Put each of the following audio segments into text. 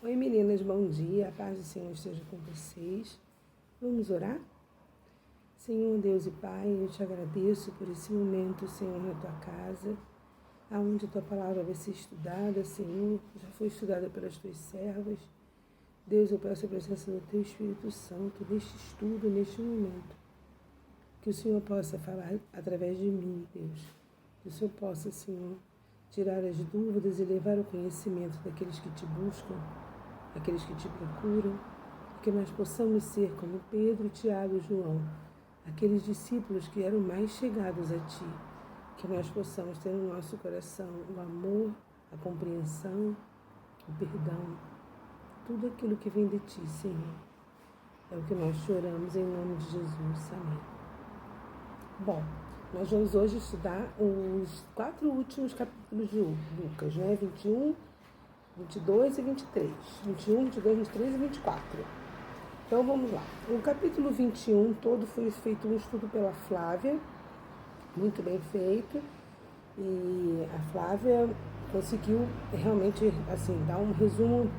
Oi meninas, bom dia, a paz do Senhor esteja com vocês. Vamos orar? Senhor Deus e Pai, eu te agradeço por esse momento, Senhor, na tua casa, aonde a tua palavra vai ser estudada, Senhor, já foi estudada pelas tuas servas. Deus, eu peço a presença do teu Espírito Santo neste estudo, neste momento. Que o Senhor possa falar através de mim, Deus. Que o Senhor possa, Senhor, tirar as dúvidas e levar o conhecimento daqueles que te buscam, aqueles que te procuram, que nós possamos ser como Pedro, Tiago e João, aqueles discípulos que eram mais chegados a Ti, que nós possamos ter no nosso coração o amor, a compreensão, o perdão, tudo aquilo que vem de Ti, Senhor. É o que nós choramos em nome de Jesus. Amém. Bom, nós vamos hoje estudar os 4 últimos capítulos de Lucas, né? 21, 22 e 23. 21, 22, 23 e 24. Então vamos lá. O capítulo 21 todo foi feito um estudo pela Flávia, muito bem feito. E a Flávia conseguiu realmente assim, dar um resumo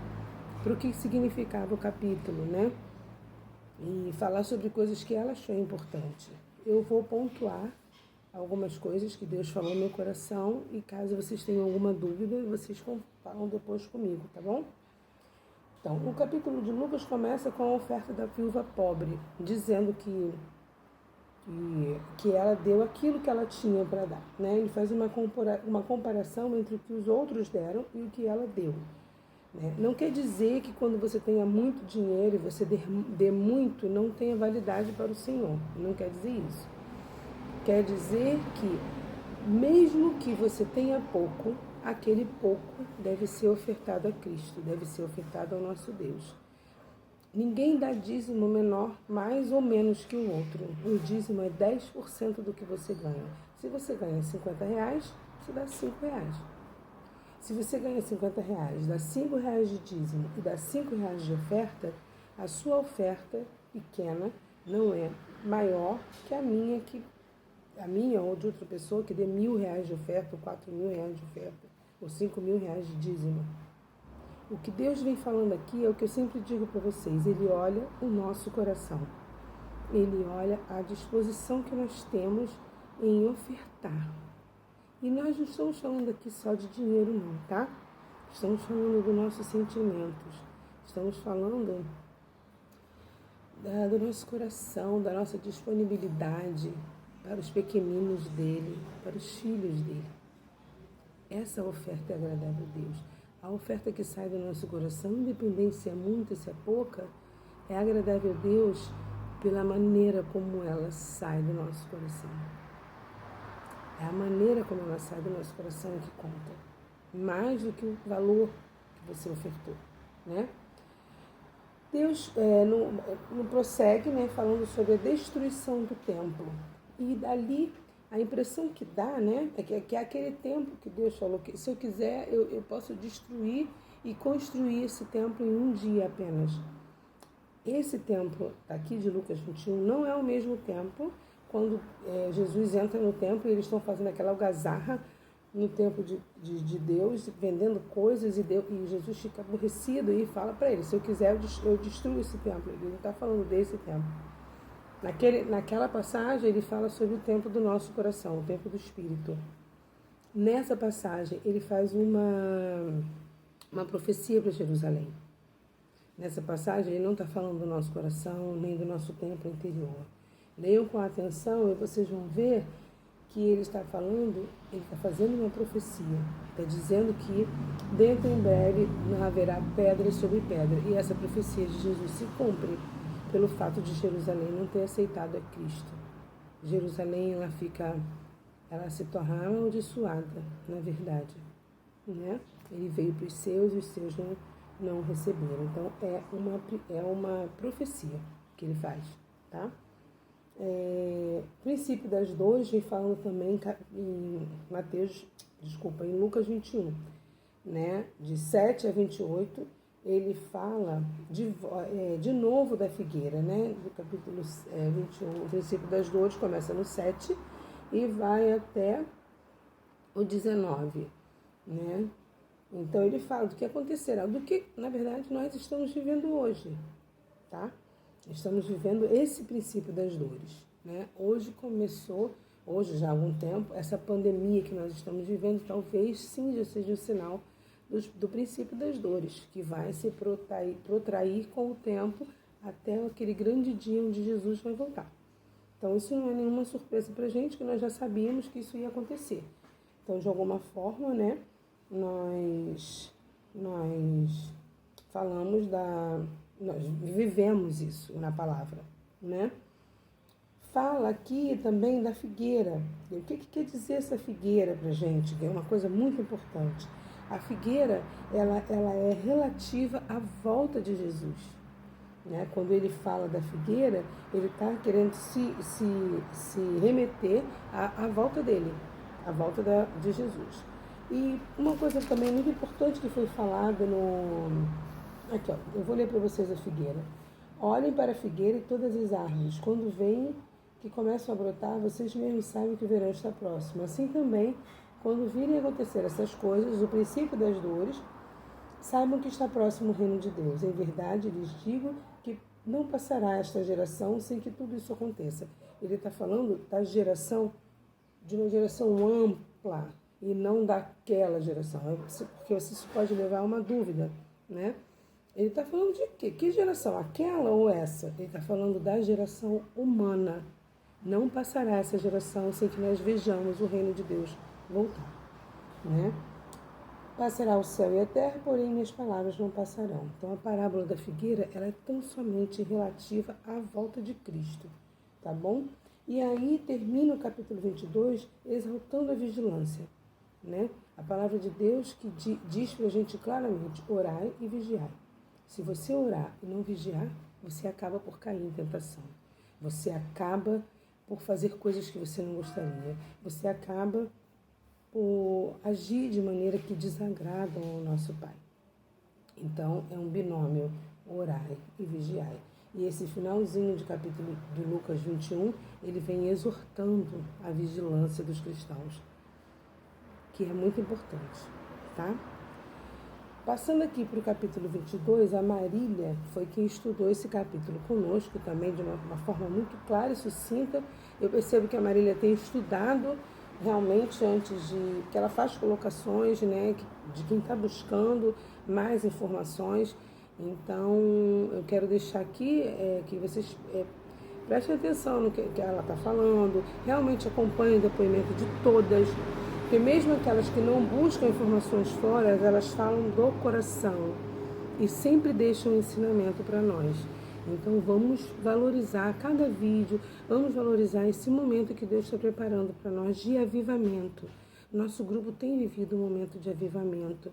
para o que significava o capítulo, né? E falar sobre coisas que ela achou importante. Eu vou pontuar algumas coisas que Deus falou no meu coração e caso vocês tenham alguma dúvida, vocês falam depois comigo, tá bom? Então, o capítulo de Lucas começa com a oferta da viúva pobre, dizendo que ela deu aquilo que ela tinha para dar, né? Ele faz uma comparação entre o que os outros deram e o que ela deu. Né? Não quer dizer que quando você tenha muito dinheiro e você dê muito, não tenha validade para o Senhor. Não quer dizer isso. Quer dizer que, mesmo que você tenha pouco, aquele pouco deve ser ofertado a Cristo, deve ser ofertado ao nosso Deus. Ninguém dá dízimo menor, mais ou menos que o outro. O dízimo é 10% do que você ganha. Se você ganha R$50, você dá R$5. Se você ganha R$50, dá R$5 de dízimo e dá R$5 de oferta, a sua oferta pequena não é maior que a minha ou de outra pessoa que dê R$1.000 de oferta, ou R$4.000 de oferta, ou R$5.000 de dízimo. O que Deus vem falando aqui é o que eu sempre digo para vocês, Ele olha o nosso coração. Ele olha a disposição que nós temos em ofertar. E nós não estamos falando aqui só de dinheiro não, tá? Estamos falando dos nossos sentimentos. Estamos falando do nosso coração, da nossa disponibilidade para os pequeninos dele, para os filhos dele. Essa oferta é agradável a Deus. A oferta que sai do nosso coração, independente se é muita, se é pouca, é agradável a Deus pela maneira como ela sai do nosso coração. É a maneira como ela sai do nosso coração que conta. Mais do que o valor que você ofertou, né? Deus não prossegue, né, falando sobre a destruição do templo. E dali, a impressão que dá, né, é que é aquele templo que Deus falou que se eu quiser, eu posso destruir e construir esse templo em um dia apenas. Esse templo aqui de Lucas 21 não é o mesmo templo quando Jesus entra no templo e eles estão fazendo aquela algazarra no templo de Deus, vendendo coisas, e Jesus fica aborrecido e fala para ele, se eu quiser eu destruo esse templo. Ele não está falando desse templo. Naquela passagem ele fala sobre o templo do nosso coração, o templo do Espírito. Nessa passagem ele faz uma profecia para Jerusalém. Nessa passagem ele não está falando do nosso coração, nem do nosso templo interior. Leiam com atenção e vocês vão ver que ele está falando, ele está fazendo uma profecia. Está dizendo que dentro em breve não haverá pedra sobre pedra. E essa profecia de Jesus se cumpre pelo fato de Jerusalém não ter aceitado a Cristo. Jerusalém, ela se torna amaldiçoada, na verdade. Né? Ele veio para os seus e os seus não receberam. Então, é uma profecia que ele faz, tá? Princípio das dores vem falando também em Lucas 21, né? De 7 a 28, ele fala de novo da figueira, né? Do capítulo 21, o princípio das dores começa no 7 e vai até o 19, né? Então ele fala do que acontecerá, do que, na verdade, nós estamos vivendo hoje, tá? Estamos vivendo esse princípio das dores, né? Hoje já há algum tempo, essa pandemia que nós estamos vivendo, talvez sim já seja um sinal do princípio das dores, que vai se protrair com o tempo até aquele grande dia onde Jesus vai voltar. Então isso não é nenhuma surpresa pra gente, que nós já sabíamos que isso ia acontecer. Então, de alguma forma, né, nós falamos nós vivemos isso na palavra, né? Fala aqui também da figueira. E o que quer dizer essa figueira pra gente? Que é uma coisa muito importante. A figueira, ela é relativa à volta de Jesus, né? Quando ele fala da figueira, ele está querendo se remeter à volta dele, à volta de Jesus. E uma coisa também muito importante que foi falada Aqui, ó, eu vou ler para vocês a figueira. Olhem para a figueira e todas as árvores. Quando veem que começam a brotar, vocês mesmos sabem que o verão está próximo. Assim também, quando virem acontecer essas coisas, o princípio das dores, saibam que está próximo o reino de Deus. Em verdade, lhes digo que não passará esta geração sem que tudo isso aconteça. Ele está falando da geração, de uma geração ampla, e não daquela geração, porque isso pode levar a uma dúvida, né? Ele está falando de quê? Que geração? Aquela ou essa? Ele está falando da geração humana. Não passará essa geração sem que nós vejamos o reino de Deus voltar, né? Passará o céu e a terra, porém minhas palavras não passarão. Então a parábola da figueira, ela é tão somente relativa à volta de Cristo, tá bom? E aí termina o capítulo 22 exaltando a vigilância, né? A palavra de Deus que diz pra gente claramente, orai e vigiai. Se você orar e não vigiar, você acaba por cair em tentação. Você acaba por fazer coisas que você não gostaria. Você acaba por agir de maneira que desagradam ao nosso Pai. Então, é um binômio, orai e vigiai. E esse finalzinho de capítulo de Lucas 21, ele vem exortando a vigilância dos cristãos, que é muito importante, tá? Passando aqui para o capítulo 22, a Marília foi quem estudou esse capítulo conosco também de uma forma muito clara e sucinta. Eu percebo que a Marília tem estudado realmente antes de... que ela faz colocações, né, de quem está buscando mais informações. Então, eu quero deixar aqui que vocês prestem atenção no que ela está falando, realmente acompanhem o depoimento de todas, porque mesmo aquelas que não buscam informações fora, elas falam do coração e sempre deixam um ensinamento para nós. Então vamos valorizar cada vídeo, vamos valorizar esse momento que Deus está preparando para nós de avivamento. Nosso grupo tem vivido um momento de avivamento.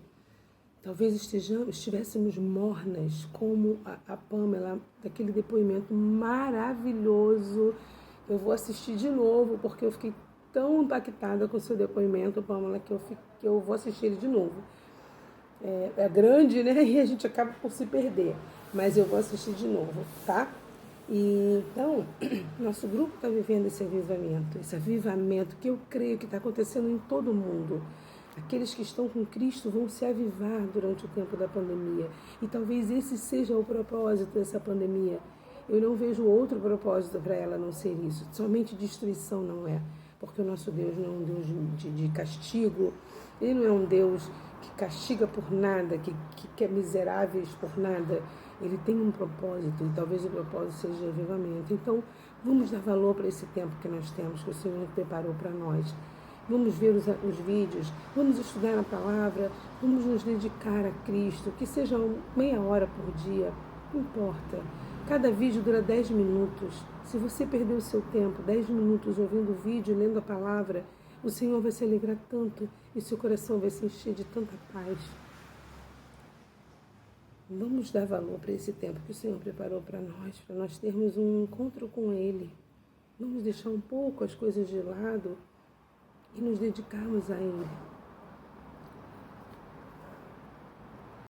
Talvez estivéssemos mornas, como a Pamela, daquele depoimento maravilhoso. Eu vou assistir de novo, porque eu fiquei tão impactada com o seu depoimento, Pamela, que eu vou assistir ele de novo. É grande, né? E a gente acaba por se perder. Mas eu vou assistir de novo, tá? E, então, nosso grupo está vivendo esse avivamento que eu creio que está acontecendo em todo mundo. Aqueles que estão com Cristo vão se avivar durante o tempo da pandemia. E talvez esse seja o propósito dessa pandemia. Eu não vejo outro propósito para ela não ser isso. Somente destruição não é. Porque o nosso Deus não é um Deus de castigo. Ele não é um Deus que castiga por nada, que quer miseráveis por nada. Ele tem um propósito, e talvez o propósito seja avivamento. Então, vamos dar valor para esse tempo que nós temos, que o Senhor preparou para nós. Vamos ver os vídeos, vamos estudar a palavra, vamos nos dedicar a Cristo, que seja meia hora por dia, não importa. Cada vídeo dura 10 minutos. Se você perder o seu tempo, 10 minutos ouvindo o vídeo, lendo a palavra, o Senhor vai se alegrar tanto e seu coração vai se encher de tanta paz. Vamos dar valor para esse tempo que o Senhor preparou para nós termos um encontro com Ele. Vamos deixar um pouco as coisas de lado e nos dedicarmos a Ele.